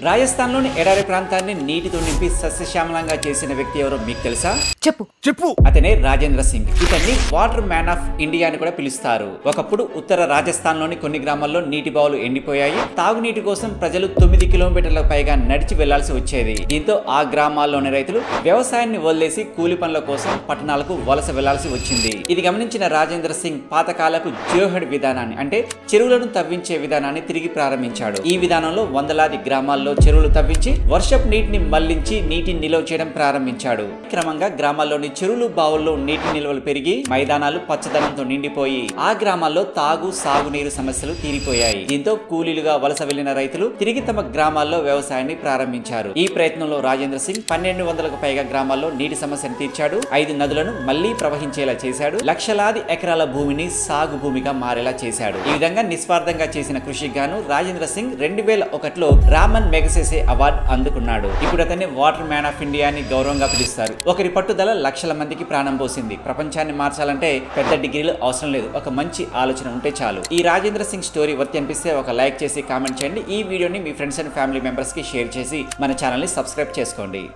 రాజస్థాన్లోని ఎడారి ప్రాంతాన్ని నీటితో నింపి సస్యశ్యామలంగా చేసిన వ్యక్తి ఎవరో మీకు తెలుసా? చెప్పు. అతనే రాజేంద్ర సింగ్. ఇతన్ని వాటర్ మ్యాన్ ఆఫ్ ఇండియా అని కూడా పిలుస్తారు. ఒకప్పుడు ఉత్తర రాజస్థాన్లోని కొన్ని గ్రామాల్లో నీటి బావులు ఎండిపోయాయి. తాగునీటి కోసం ప్రజలు 9 కిలోమీటర్లకు పైగా నడిచి వెళ్లాల్సి వచ్చేది. దీంతో ఆ గ్రామాల్లోని రైతులు వ్యవసాయాన్ని వదిలేసి కూలి పనుల కోసం పట్టణాలకు వలస వెళ్లాల్సి వచ్చింది. ఇది గమనించిన రాజేంద్ర సింగ్ పాతకాలపు జోహెడ్ విధానాన్ని, అంటే చెరువులను తవ్వించే విధానాన్ని తిరిగి ప్రారంభించాడు. ఈ విధానంలో వందలాది గ్రామాల్లో చెరువులు తవ్వించి వర్షపు నీటిని మళ్లించి నీటిని నిల్వ చేయడం ప్రారంభించాడు. క్రమంగా గ్రామాల్లోని చెరువులు బావుల్లో నీటి నిల్వలు పెరిగి మైదానాలు పచ్చదనంతో నిండిపోయి ఆ గ్రామాల్లో తాగు సాగునీరు సమస్యలు తీరిపోయాయి. దీంతో కూలీలుగా వలస వెళ్లిన రైతులు తిరిగి తమ గ్రామాల్లో వ్యవసాయాన్ని ప్రారంభించారు. ఈ ప్రయత్నంలో రాజేంద్ర సింగ్ 1200కు పైగా గ్రామాల్లో నీటి సమస్యను తీర్చాడు. 5 నదులను మళ్లీ ప్రవహించేలా చేశాడు. లక్షలాది ఎకరాల భూమిని సాగు భూమిగా మారేలా చేశాడు. ఈ విధంగా నిస్వార్థంగా చేసిన కృషికి గాను Rajendra Singh 2001లో Ramon Magsaysay award అందుకున్నాడు. ఇప్పుడు అతన్ని వాటర్ మ్యాన్ ఆఫ్ ఇండియా అని గౌరవంగా పిలుస్తారు. ఒకరి పట్టుదల లక్షల మందికి ప్రాణం పోసింది. ప్రపంచాన్ని మార్చాలంటే పెద్ద డిగ్రీలు అవసరం లేదు, ఒక మంచి ఆలోచన ఉంటే చాలు. ఈ రాజేంద్ర సింగ్ స్టోరీ వర్త్ అనిపిస్తే ఒక లైక్ చేసి కామెంట్ చేయండి. ఈ వీడియోని మీ ఫ్రెండ్స్ అండ్ ఫ్యామిలీ మెంబర్స్ కి షేర్ చేసి మన ఛానల్ ని సబ్స్క్రైబ్ చేసుకోండి.